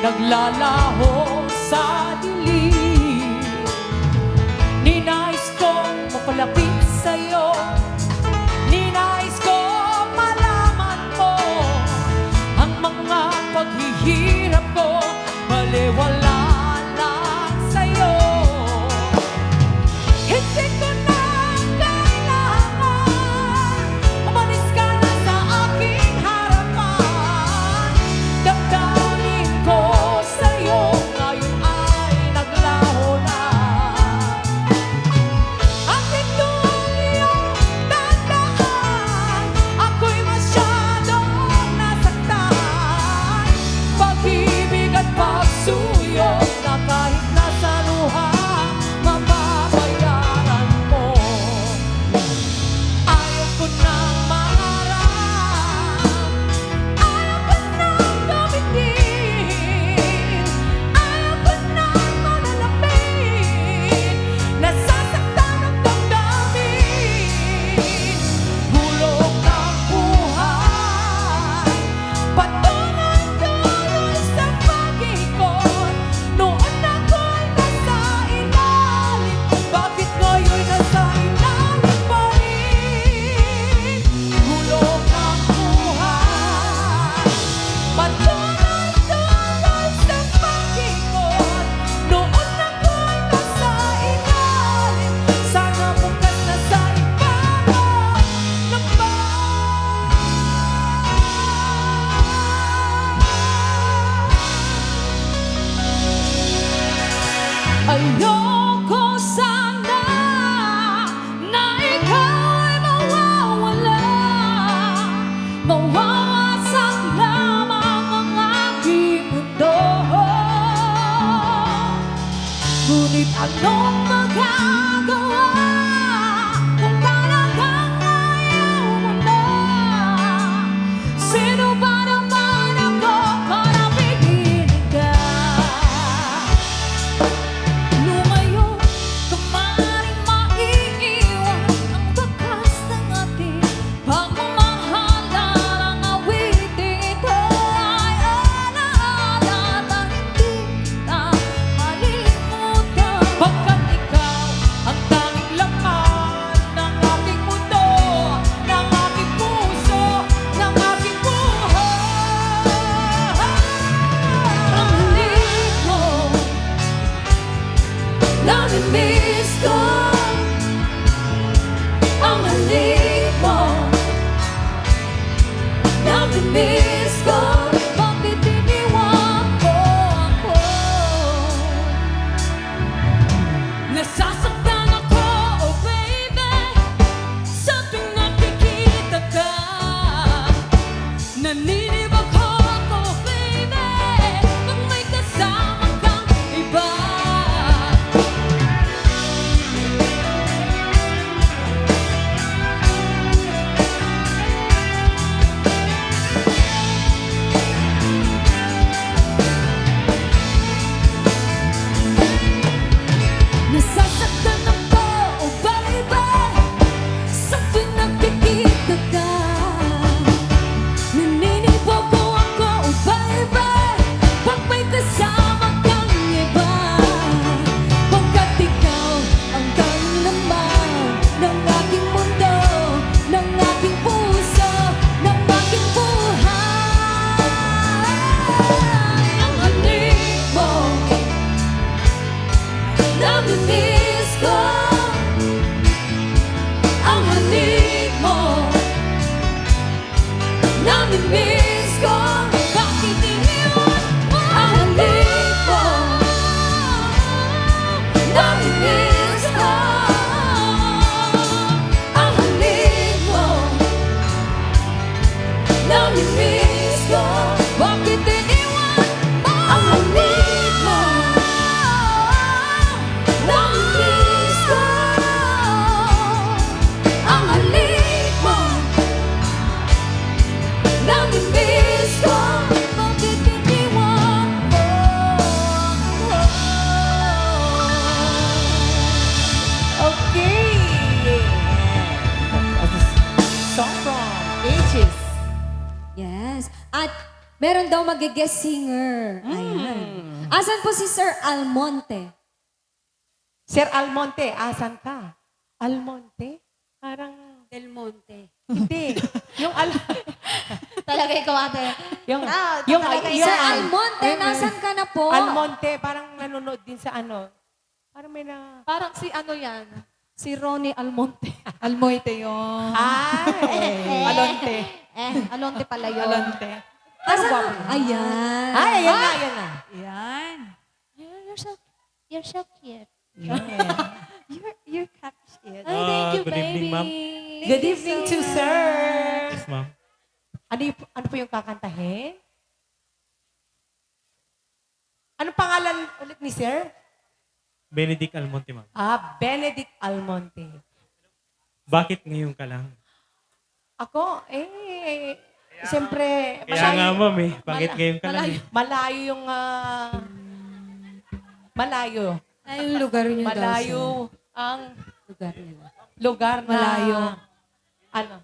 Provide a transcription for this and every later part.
naglalaho sa dilim. Ninais kong mapalapit sa'yo, ninais kong malaman mo ang mga paghihirap ko, baliwala lang sa'yo. Hindi ko na kailangan umalis ka na sa aking harapan. Damdamin ko sa'yo ngayon ay naglaho na. At ito ang iyong tandaan, ako'y masyadong nasaktan. Pag-ibig at pagsuyok na kahit nasa luha mababayaran mo. Ayaw ko nang maharap, ayaw ko nang gamitin, ayaw ko nang malalamin. Nasasaktan ang damdamin, bulong ng buhay, patuloy-tuloy sa pag-ikot. Noon ako'y nasa ilalim, bakit ngayon nasa ilalim pa rin? Bulong ng buhay, patuloy-tuloy sa pag-ikot. Noon ako'y nasa ilalim, sana bukas nasa ibabaw ng ayoko sana na ikaw ay mawawala, mawawasak lamang ang aking mundo. Ngunit anong magagawa kung talagang ayaw mo na? Sino ba naman ako para pigilin ka? Lumayo ka maaaring maiiwan ang bakas ng ating pagmamahalan. Ang awiting ito ay alaala na hindi na malilimutan, pagkat ikaw ang Meron daw mag-guest singer. Ayan. Asan po si Sir Almonte? Sir Almonte, asan ka? Almonte? Parang, Del Monte. hindi. Yung Talaga ikaw, ate. yung, Yung Sir Almonte, nasan ka na po? Almonte, parang nanonood din sa ano. Parang may na... Parang si ano yan? Si Ronnie Almonte. Almoite yun. Ay! Alonte. Alonte pala yun. Alonte. Asan? Ayan. Ay, ayan na, ayan na. Yan. You're so cute. You're catchy. Ay, thank you, good baby. evening, ma'am. Good evening to sir. Yes, ma'am. Ano po yung kakantahin? Ano pangalan ulit ni sir? Benedict Almonte, ma'am. Benedict Almonte. Bakit ngayon ka lang? Ako, siyempre, Kaya nga, ma'am, eh. Bakit ngayon ka lang? malayo yung, malayo. Ay, yung lugar niyo daw. Malayo ang Lugar nila. lugar na, Malayo. ano?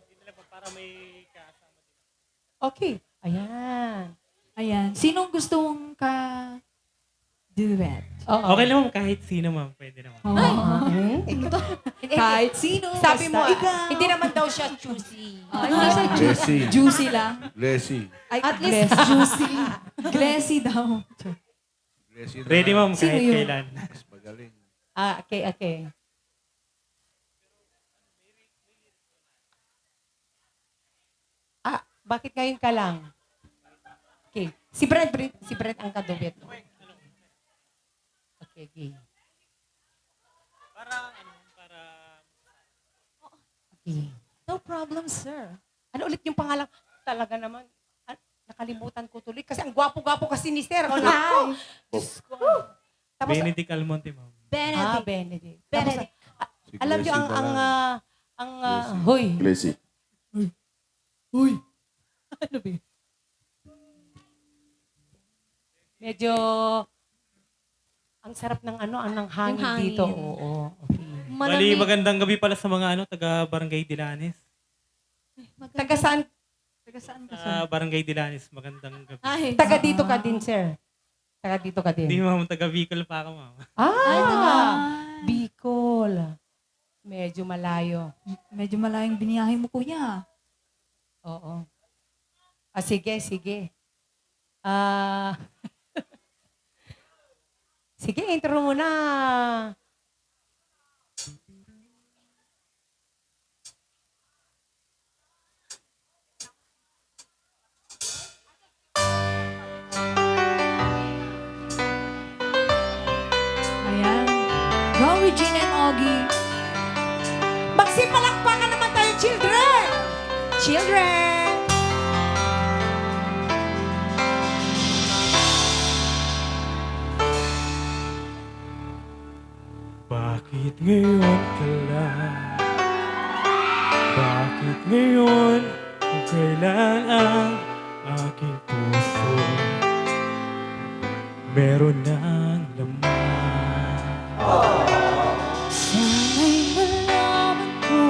Okay. Ayan. Ayan. Sinong gusto mong ka-duet? Oo. Okay lang, ma'am. Kahit sino, ma'am. Pwede naman. Kahit sino. Sabi mo, basta ikaw. hindi naman daw siya choosy. Blessy. Juicy lang. Blessy. Ay, at least juicy. Glassy daw. Blessy na Ready, lang. ma'am. Sino Kahit yun? kailan. Mas magaling. Okay. Bakit ngayon ka lang? Okay. Si Brent ang kadubit mo. Okay. Okay. No problem, sir. Ano ulit yung pangalan? Talaga naman, nakalimutan ko tuloy. Kasi ang gwapo-gwapo kasi ni Sir. Oh, naku. Diyos ko. Tapos, Benedict Almonte, ma'am. Benedict. Tapos, Si alam niyo, Blessy na lang. huy. Blessy. Ano ba yun? Medyo, ang sarap ng ng hangin, Yung hangin. dito. Oo. Okay. Bali, magandang gabi pala sa mga taga-Barangay Dilanes. Taga saan? Taga saan ka, sir? Sa Barangay Dilanes, magandang gabi. Ay, Taga dito ka din, Sir. Taga dito ka Hindi, din. ma'am. Taga-Bicol pa ako, ma'am. Bicol. Medyo malayo. Medyo malayong biniyahe mo, kuya. Oo. Sige. Sige, intro mo na. Ayan. Go, Regina and Augie. Magsipalakpakan naman tayo, children! Children! Bakit ngayon ka lang? Bakit ngayon kung kailan ang aking puso meron ng laman? Sana'y malaman ko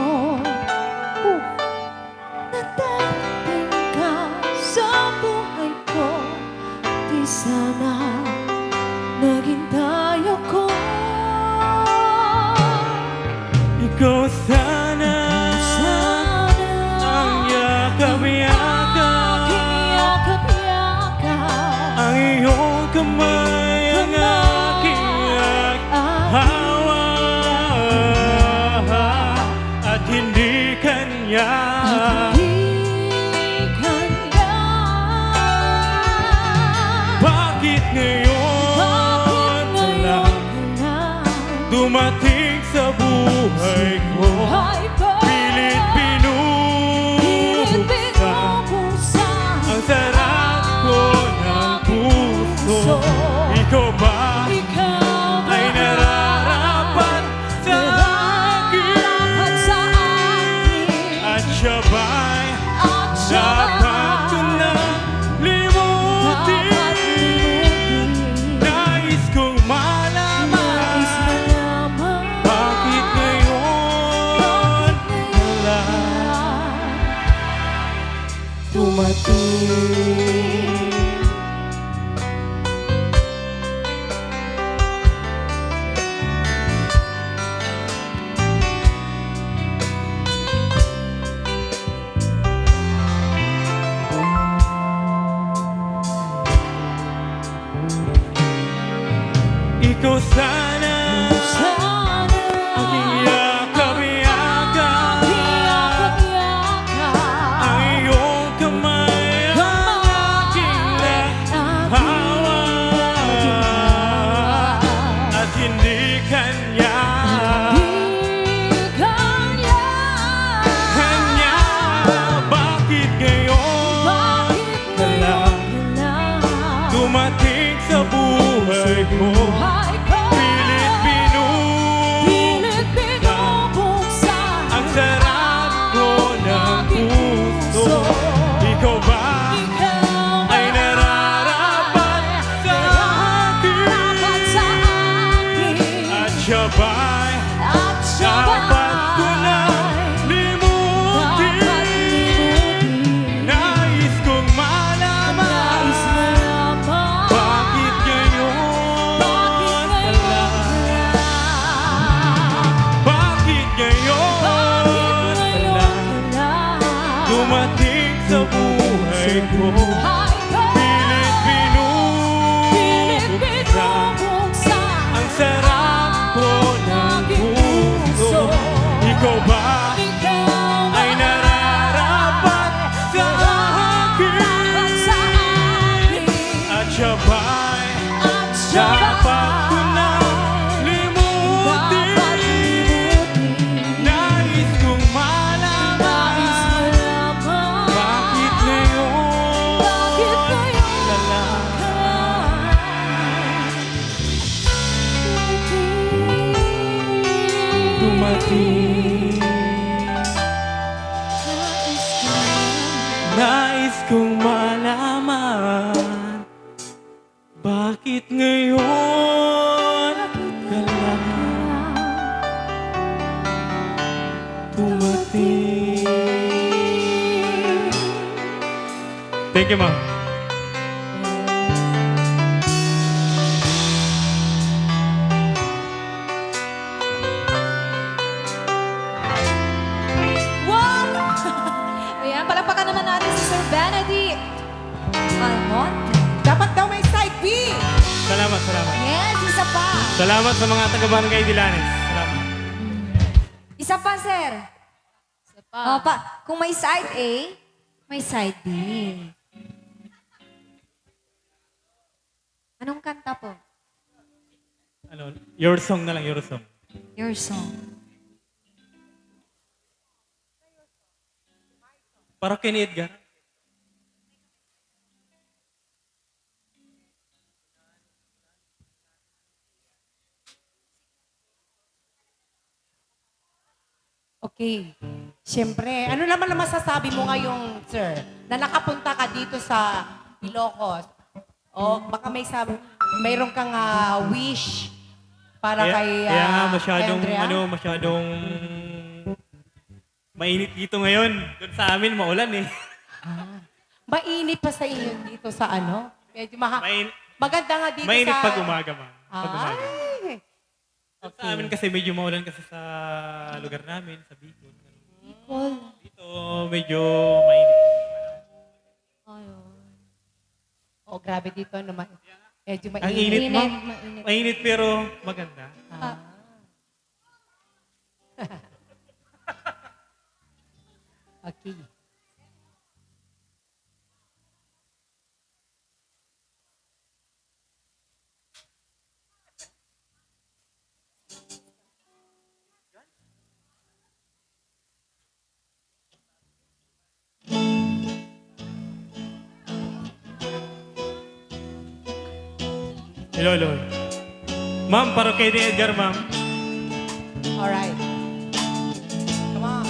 na darating ka sa buhay ko. Di sana naghintay ako. Ikaw sana ang yakap-yakap, ang iyong kamay ang aking hawak at hindi kanya. Bakit ngayon ka lang dumating sa buhay ko? Pilit binubuksan ang sarap ko ng puso. Ikaw ba ay nararapat sa akin? At siya ba'y dapat ko nang limutin? Nais kong malaman bakit ngayon Ikaw sana ang iyakap-iyakap, ang iyong kamay ang aking hawa, at hindi kanya bakit ngayon ka lang dumating sa buhay ko? Pilit binubuksan ang sarap ko ng puso. Ikaw ba ay nararapat sa akin? At siya ba'y dapat ko na limutin? Nais kong malaman bakit ngayon ka lang? Bakit ngayon ka lang dumating sa buhay ko? Pilit binubuksan ang sarap ko ng puso. Ikaw ba ay nararapat sa akin? At siya ba'y dapat ko na limutin? Nais kong malaman bakit ngayon ka lang dumating? Nais kong malaman bakit ngayon ka lang dumating? Thank you, ma'am. Ayan, palakpakan naman natin si Sir Benedict Almonte. Dapat daw may side B. Salamat. Yes, isa pa. Salamat sa mga taga-barangay Dilanes. Salamat. Isa pa, sir. Kung may side A, may side B. Anong kanta po? Ano, your song na lang, your song. Your song. Para kay ni Edgar. Okay. Siyempre, ano naman ang masasabi mo ngayong, sir, na nakapunta ka dito sa Ilocos? O baka mayroon kang wish para kay Kaya nga kay Andrea? masyadong mainit dito ngayon. Doon sa amin, maulan eh. Mainit pa sa inyo dito sa ano? Medyo maganda nga dito Mainit sa... pag umaga, ma'am. Pag umaga. Ay! Doon sa amin kasi medyo maulan kasi sa lugar namin, sa Bicol. Dito medyo mainit. Oh, grabe dito naman. Medyo mainit. Ang init, ma'am. Mainit pero maganda. Okay. Hello, hello. Ma'am, para kay ni Edgar, ma'am. Alright. Come on.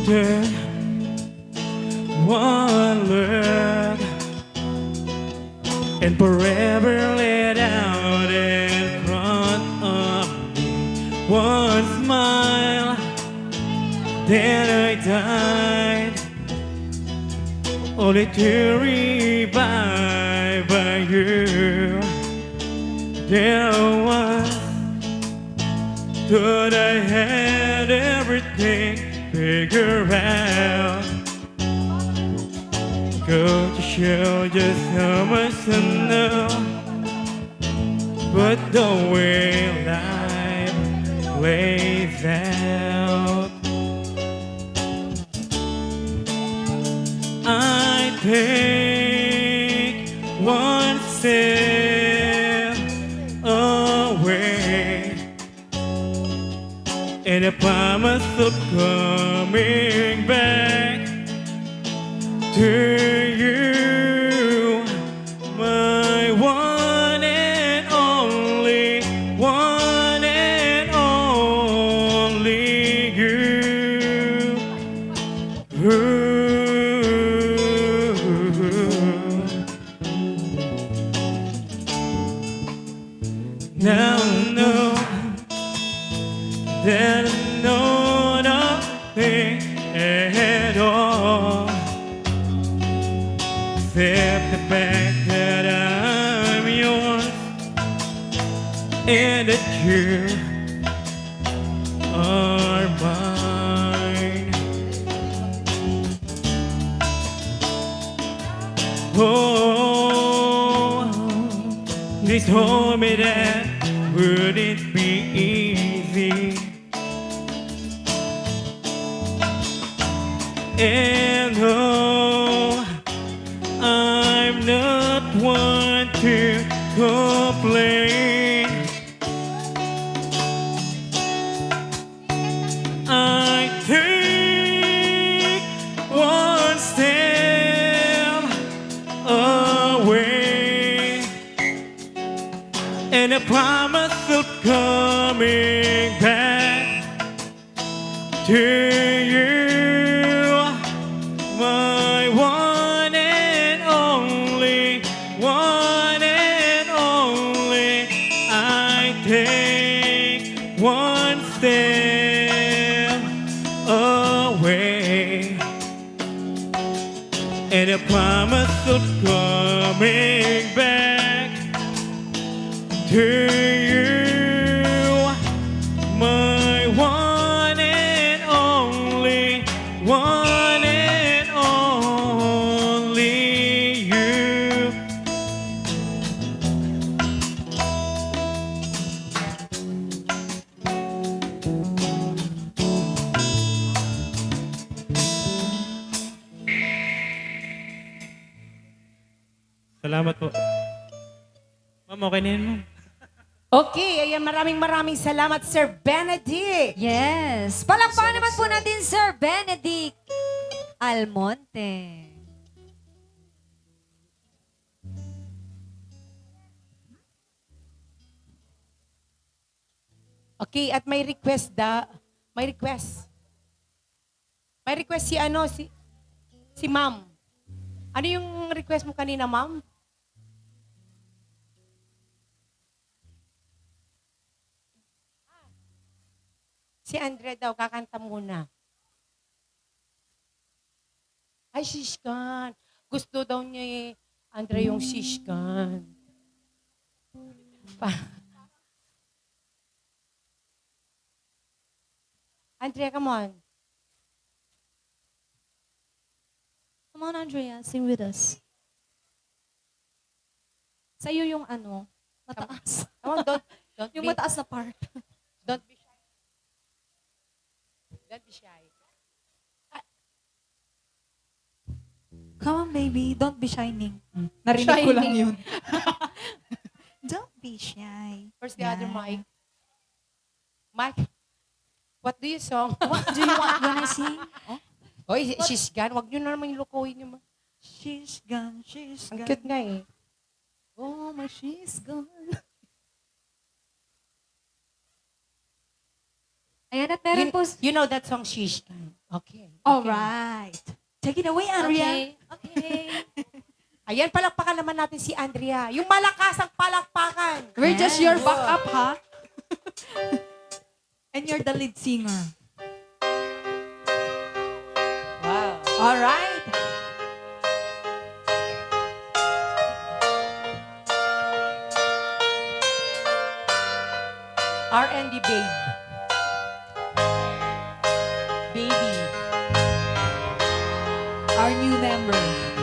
There, one look and forever laid out in front of me. One smile, then I died, only to revive by you. There was, thought I had everything. figure out. Go to show just how much I know. But the way life plays out, I take one step away, and I promise of coming back to you, my one and only, one and only you. Ooh. Now I know that I know nothing at all, except the fact that I'm yours and that you are mine. Oh, they told me that wouldn't be easy, and oh, I'm not one to complain. I take one step away, and I promise of coming back to you, my one and only, one and only. I take one step away, and I promise of coming back to you, my one and only, one and only you. Salamat po. Ma'am, okay na yun, ma'am. Okay, ayan, maraming salamat, Sir Benedict. Yes. Palakpakan naman po natin, Sir Benedict Almonte. Okay, at may request may request. May request si ano, si Ma'am. Ano yung request mo kanina, Ma'am? Si Andre daw, kakanta muna. Ay, Shishkan. Gusto daw niya Andre, yung Shishkan. Andrea, come on. Come on, Andrea, sing with us. Sa'yo yung ano, mataas. Come on, don't Yung be, mataas na part. don't be shy. Don't be shy. Come on, baby. Don't be shining. Narinig ko lang Shining. yun. Don't be shy. Where's the other mic? Mike, what do you song? What do you want when I sing? Oh, Hoy, Shishgan, wag niyo na naman yung lukuhin niyo. she's gone, she's Ang gone. cute nga eh. Oh, my she's gone. Ayan, at meron po... You know that song, Shishgan. Okay. All right. Take it away, Andrea. Okay. Ayan, palakpakan naman natin si Andrea. Yung malakasang palakpakan. We're just your backup, ha? And you're the lead singer. Wow. All right. R&D babe. Baby. our new member.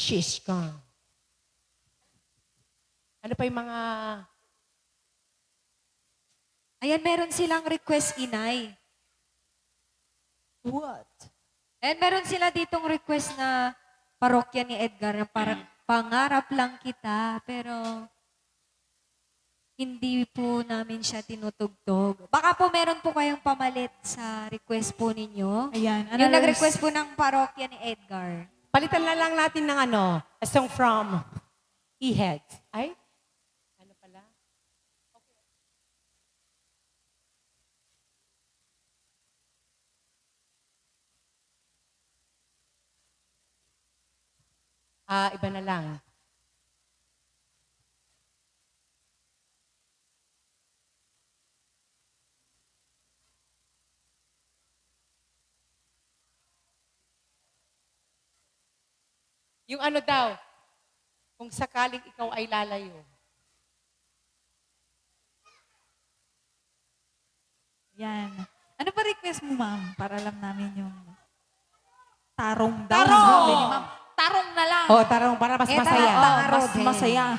She's gone. Ano pa yung mga... Ayan, meron silang request, Inay. What? And meron sila ditong request na parokya ni Edgar na parang pangarap lang kita, pero hindi po namin siya tinutugtog. Baka po meron po kayong pamalit sa request po ninyo. Ayan. Yung nag-request po ng parokya ni Edgar. Palitan na lang natin ng ano, a song from E-Heads. Ay? Ano pala? Iba na lang. Yung ano daw, kung sakaling ikaw ay lalayo. Yan. Ano pa request mo, ma'am? Para alam namin yung tarong daw. Tarong! Sabi ni ma'am. Tarong na lang. Oh, tarong para mas masaya. Mas masaya.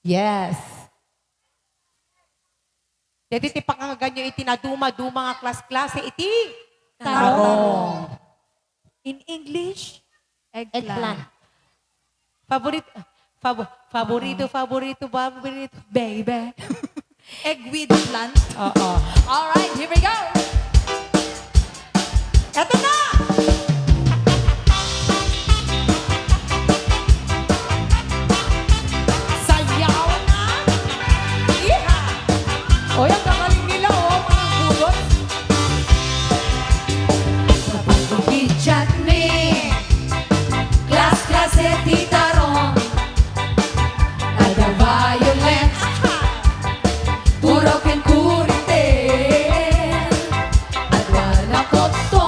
Yes. Dati ti pangangagan nyo itinaduma-duma nga klas-klase, iti. Tarong. In English, Eggplant. Favorito, baby. Egg with plant. Oo. All right, here we go. Eto na! Sayaw na! Iha! O, yung kakaling nila, oh, mga kulot. Pichat me, clase titarong, ada violence, puro ken kuritin, at wala ko to,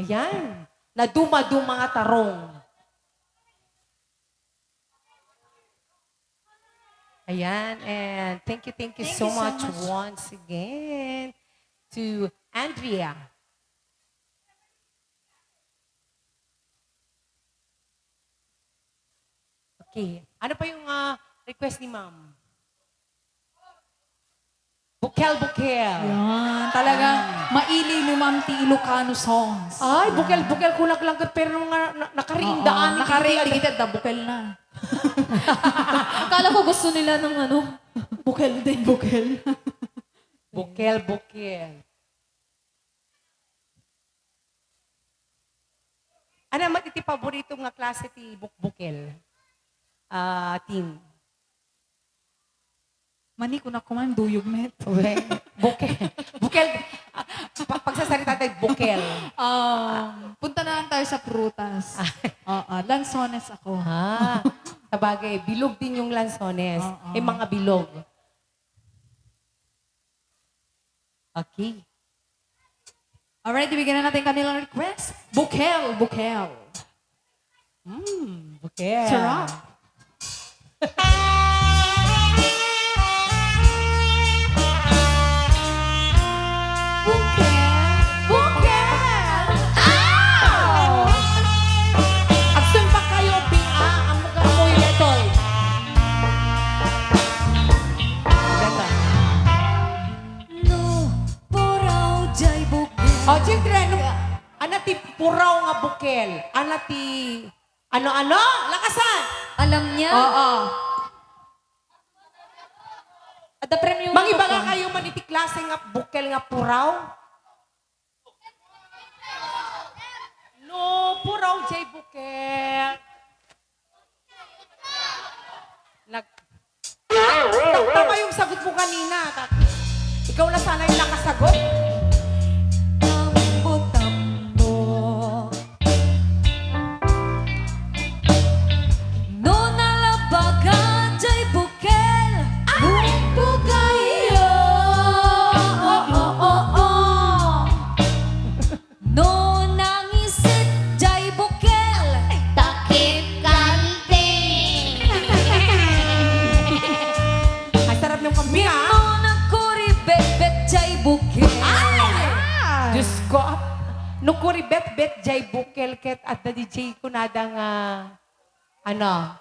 Ayan. Naduma-duma nga tarong. Ayan, and thank you so much once again to Andrea. Okay. Ano pa yung request ni ma'am? Bukel. Yan, talagang maili ni Ma'am T. Ilocano songs. Ay, bukel. Kulang lang pero nga nakariindaan. Nakarinig kita, bukel na. Akala ko gusto nila ng ano. Bukel din, bukel. Bukel. Ano matiti paborito nga klase ti bukel? Team. Mani ko na kuman, duyog met. Bukel. Pagsasalita tayo, bukel. Punta na lang tayo sa prutas. Lansones ako. Sabagay, bilog din yung lansones. Oo. Mga bilog. Okay. Alright, bigyan na natin kanilang request. Bukel. Bukel. Sarap. Action pa kayo, Pia. Ang mukha mo yung letoy. Ganda. No, puraw jay bukel. Oh, children, anati puraw nga bukel. Anati, ano? Lakasan! Alam niya? Oo. At the premium Mangiba nga kayo maniti klase nga bukel nga puraw? No, puraw jay bukel. Tama yung sagot mo kanina. Ikaw na sana yung nakasagot. Tambo. No nalabagan jay bukel. Bukayo. No nangisit jay bukel. Takip kanting. Ay, sarap ng kambing, ha? No nagkuribet-bet jay bukel. Diyos ko, nung kuri bet jay bukel ket at the DJ ko nadang ano?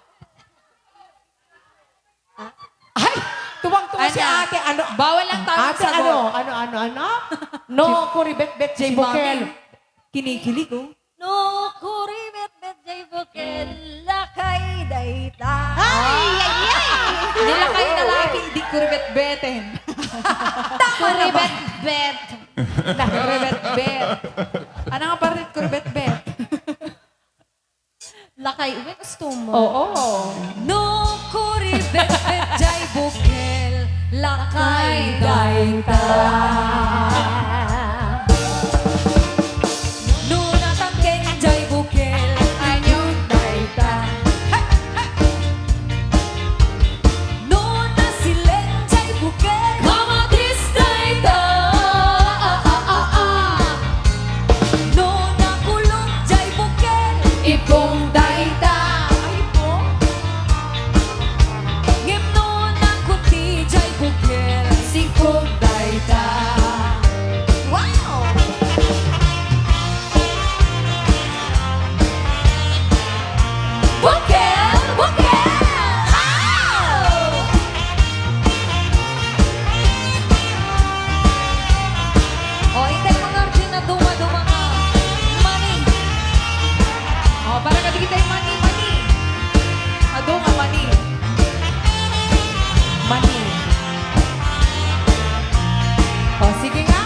Ay! Tuwang-tuwa si Ana, ate. Ano? bawal ang tamang Ate, sagot. ano? No, kuri bet jay bukel. Kinikilig, oh. No kuribet-bet jay bukel. Lakay dayta. Nilakay na lagi, hindi kuribet-beten. Kuribet-bet. Kuribet-bet. Ano nga pa rin kuribet-bet? Lakay, uwi gusto mo. Oo. No kuribet-bet jay bukel. Lakay dayta. No natangken jay bukel. Anyong dayta. No nasilen jay bukel. Kamatis dayta. No nakulong jay bukel. Ipong dayta. Ngem no nakuti jay bukel. Singkong dayta. Wow! Bukel! Bukel! Ow! O, intay mo nga rin na duma-duma ka. Money! Oh, para ka digitay mani. Ado nga mani. Mani. O, sige nga.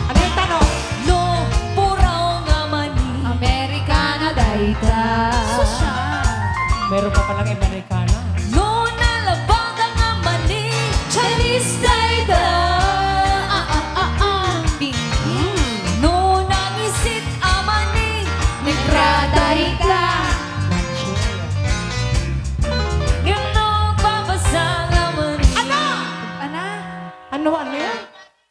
Ano yung tanong? No, puraw nga mani. Amerikana dayta. Meron pa palang Amerikana. No, nalabaga nga mani. Chinese dayta. No, nangisit amani. Negra dayta. Yung no, babasa nga mani. Ana? Ano yan?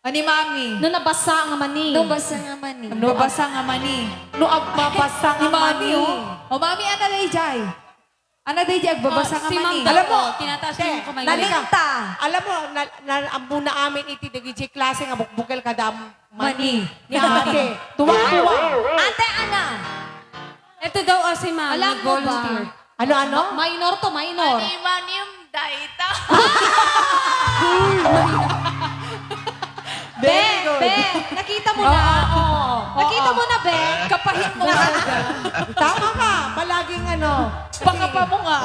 Ani mami. No nabasa ang mani. No, basa nga mani. mani. Babasa nga mani. No, agbabasa nga mani. O mami, ana dayjay. Ana dayjay, agbabasa nga si mani. Ma'am Alam mo, tinataas te, niya yung kamay nalika. niya. Maninta. Alam mo, ang muna amin iti dagiti klase nga bukbukal kada Mani. Ni ate. Tuwa-tuwa. Ate Ana. Ito daw si Ma'am, Alam mo ba? nag-volunteer. Ano? Minor to, minor. Manium daita. Be, nakita mo na. Nakita mo na, Be. Kapahit mo nga. Tama ka. Palaging ano. Baka pa mo nga.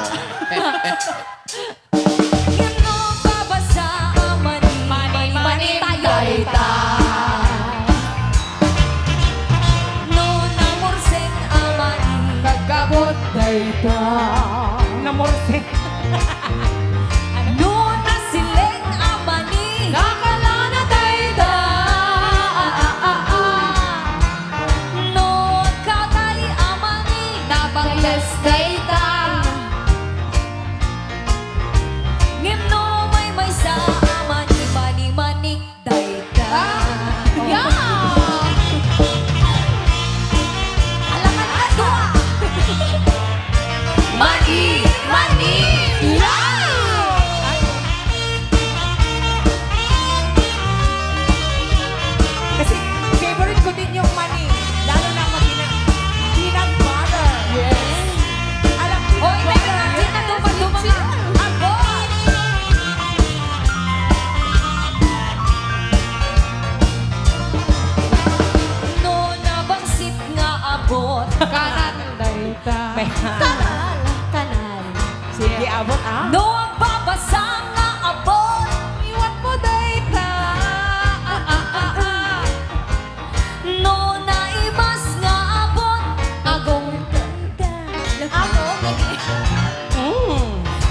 Himno babasa ang mani. Mani tayayta. No namorsen ang mani. Kagabot dayta. Namorse. No nasileng ang mani. Nakalana dayta. No katali ang mani. Nabangles dayta. Himno may sa ang mani. Mani dayta. Alaman ka doa. Mani. Kasi favorite ko din yung mani. Lalo na pag peanut butter. Yes. Alam, Hoy, peanut teka butter. lang. Sino dumang abot? No nabangsit nga abot. Kanan dayta. Kanal. Sige, abot ah. No ang babasa nga abot. Iwan mo dayta. No naibas nga abot. Agong ganda. Agong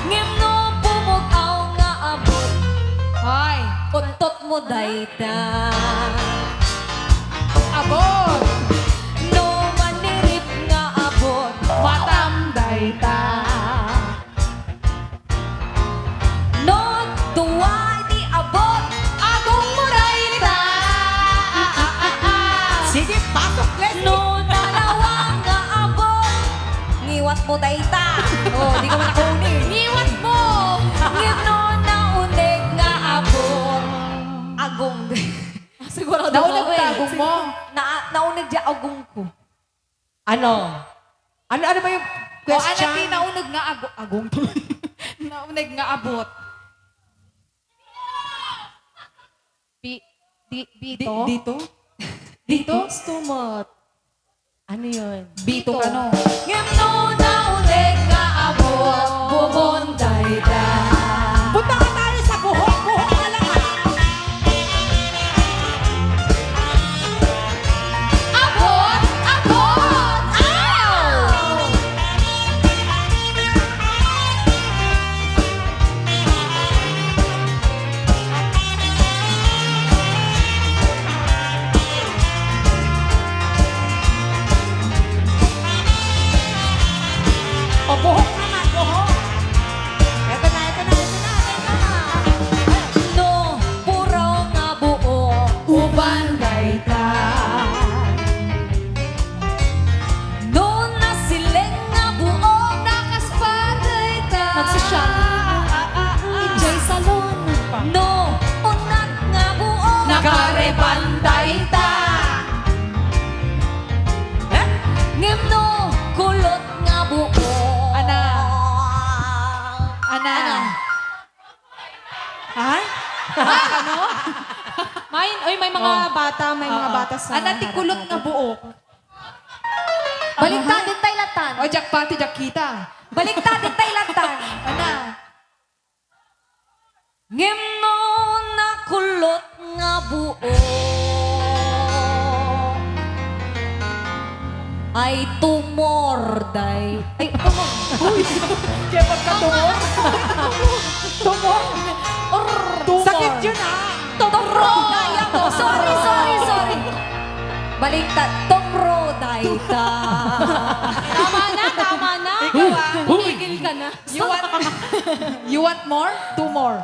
ngim no pumugaw nga abot. Hoy. Utot mo dayta. Abot. No manirip nga abot. Matam dayta. No tuwa di abot. Agong mo dayta. Sige, pasok, Leslie. No dalawa nga abot. Ngiwat mo dayta. Oh, di ko man nakunin. Ngiwat mo. Ngim no naunig nga abot. Agong. Sigurado Naunag ka, eh. tagong mo. Naunig di agong ko. Ano ba yung O question? anak, naunag nga agong. Naunag nga abot. Bito? Dito? Dito? Stumot. Ano yun? Bito ka no. Ngim no naunig nga abot. Bubon dayta. Punta ka tayo sa buhok. Buhok ka lang ah. Abot! Abot! Ow! O, buhok naman, buhok. Eto na. No, puraw nga buo. Uban dayta. No, nasileng nga buo. Nakaspaday ta. Nagsosyal. Enjoy salon. No, unat nga buo. Nakarebanday ta. Ngim no, kulot nga buo. Ana. Ana. Ha? May mga bata, may mga bata sa Ana, tikulot nga buok. Baliktad din tayo latan. O, jakpati, jakita. Baliktad din tayo latan. Ana. Ngim no, nakulot nga buo. Ay tumorday. Ay, tumor. Kaya pagkatumor. Tumor. Sakit yun ah. Tomro! Sorry. Baliktad. Tomro dayta. Tama na. Ikaw ah. Tumigil ka na. You want more? Two more.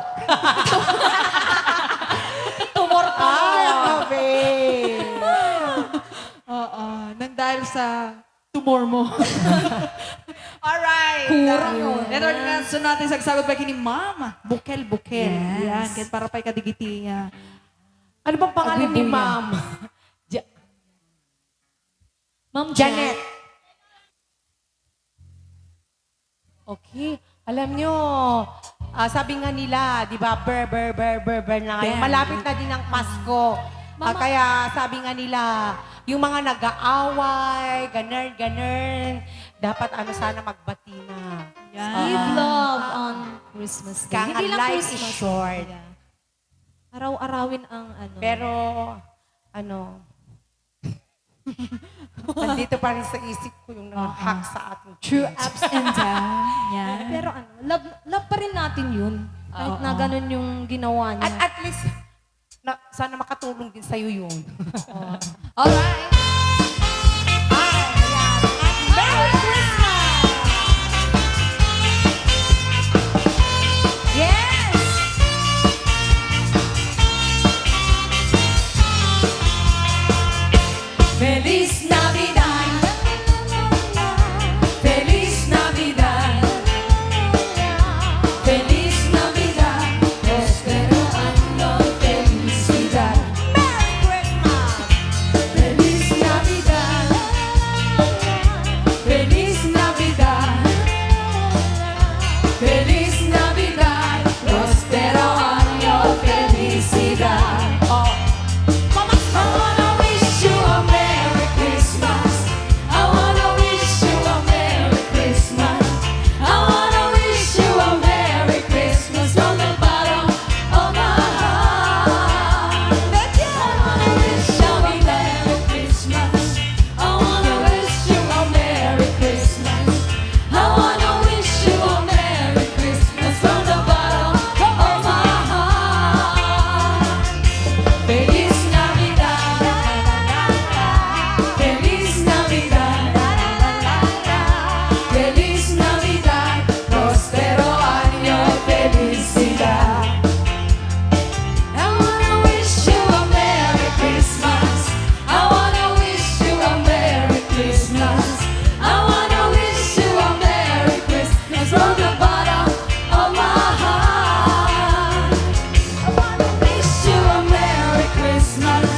Tumor ka. Ay, grabe. dahil sa tumor mo. Alright. Kurang yun. Network nga natin sagsagot pa kini Mama. Bukel. Yes. Yan. Kaya para pa'y kadigiti. Ano bang pangalan ni Agbibuya. Ma'am? Ma'am Janet. Okay. Alam nyo, sabi nga nila, di ba, ber na ngayon. Ber. Malapit na din ang Pasko. Kaya sabi nga nila, yung mga nag-aaway, ganun, dapat sana magbati na. Yan. Give love on Christmas Day. Kaya Hindi lang life is Christmas. short. Araw-arawin ang ano. Pero, nandito pa rin sa isip ko yung nag-hack sa ating True ups and downs. Yan. Pero love pa rin natin yun. Kahit na ganun yung ginawa niya. At least, sana makatulong din sa'yo yun. Alright. Merry Christmas! Yes! Feliz Navidad, Feliz Navidad, Feliz Navidad, prospero año, felicidad. Feliz Navidad, Feliz Navidad, Feliz Navidad, prospero año, felicidad. I wanna wish you a Merry Christmas. I wanna wish you a Merry Christmas. I wanna wish you a Merry Christmas from the bottom of my heart. I wanna wish you a Merry Christmas. I wanna wish you a Merry Christmas. I wanna wish you a Merry Christmas from the bottom of my heart. Feliz Navidad, Feliz Navidad, Feliz Navidad, prospero año, felicidad. I wanna wish you a Merry Christmas. I wanna wish you a Merry Christmas. I wanna wish you a Merry Christmas from the bottom of my heart. I wanna wish you a Merry Christmas.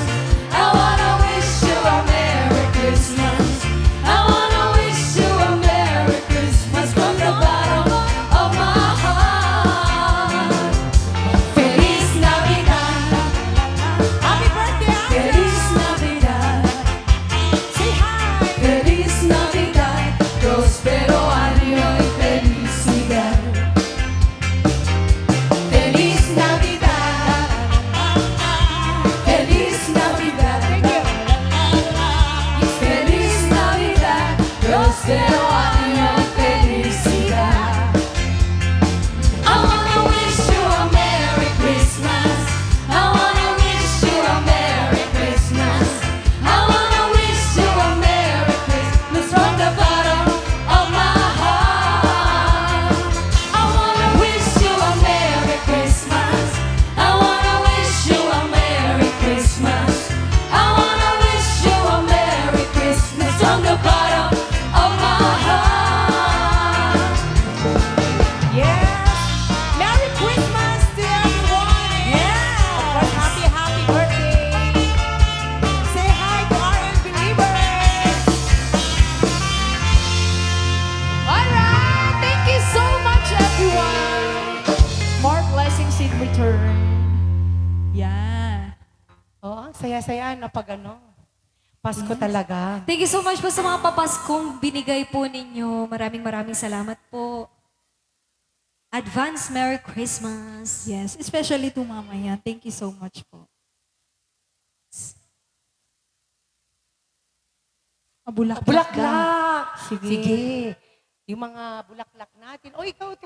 I wanna wish you a Merry Christmas. I wanna wish you a Merry Christmas from the bottom of my heart. Feliz Navidad. Happy birthday, Ate! Feliz Navidad. Say hi! Feliz Navidad. Prospero año y felicidad. Feliz Navidad. Feliz Navidad. Feliz Navidad. Prospero año y felicidad. I wanna wish you a Merry Christmas. I wanna wish you a Merry Christmas. I wanna wish you a Merry Christmas from the bottom of my heart. I wanna wish you a Merry Christmas. I wanna wish you a Merry Christmas. I wanna wish you a Merry Christmas from the bottom of my heart. Yes! Merry Christmas to everyone! Yeah! Of course, happy birthday! Say hi to our believers! Alright! Thank you so much, everyone! More blessings in return. Yan. Oh, ang saya-saya na pag Pasko talaga. Thank you so much po sa mga papaskong binigay po ninyo. Maraming salamat po. Advance Merry Christmas. Yes, especially to Mama yan. Thank you so much po. Bulaklak. Bulaklak! Sige. Sige. Yung mga bulaklak natin. O, ikaw,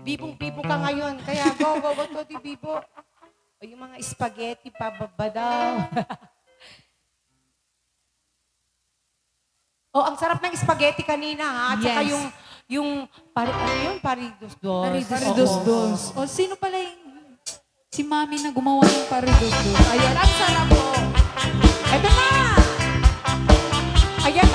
bibong-bibo ka ngayon. Kaya go, Toti, bibo. O, yung mga spaghetti, pababa daw. Oh, ang sarap ng spaghetti kanina, ha? At saka Yes. yung paridos-dos. Paridos-dos. O sino pala yung si Mami na gumawa ng paridos-dos? Ayan, ang sarap po. Ito na! Ayan,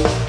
Bye.